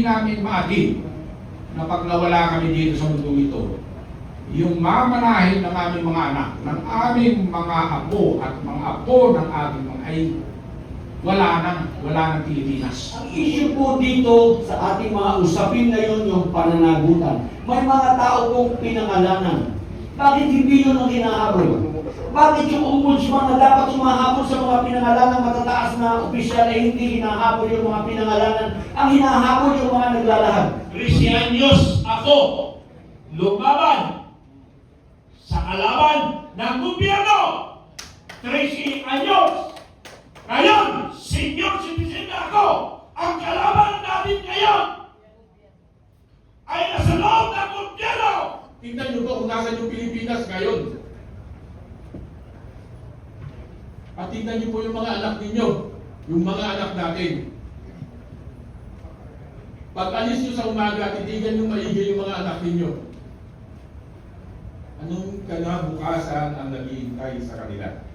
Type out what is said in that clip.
hindi namin maatin na pag nawala kami dito sa mundong ito, yung mamanahin ng aming mga anak, ng aming mga apo at mga apo ng aming mga ay wala nang Pilipinas. Ang issue po dito sa ating mga usapin ngayon yung pananagutan. May mga tao pong pinangalanan. Bakit hindi yun ang hinahabol? Bakit yung ombudsman na dapat sumahabol sa mga pinangalanang matataas na opisyal ay hindi hinahabol yung mga pinangalanan? Ang hinahabol yung mga naglalahad. 13 anyos ako lumaban sa kalaban ng gobyerno. 13 anyos. Ngayon, senior citizen na ako. Ang kalaban natin ngayon ay nasa loob ng gobyerno. Tingnan nyo po kung nasan yung Pilipinas ngayon. At tingnan nyo po yung mga anak ninyo, yung mga anak natin. Pag alis nyo sa umaga, titigan nyo maigi yung mga anak ninyo. Anong kinabukasan ang naghihintay sa kanila?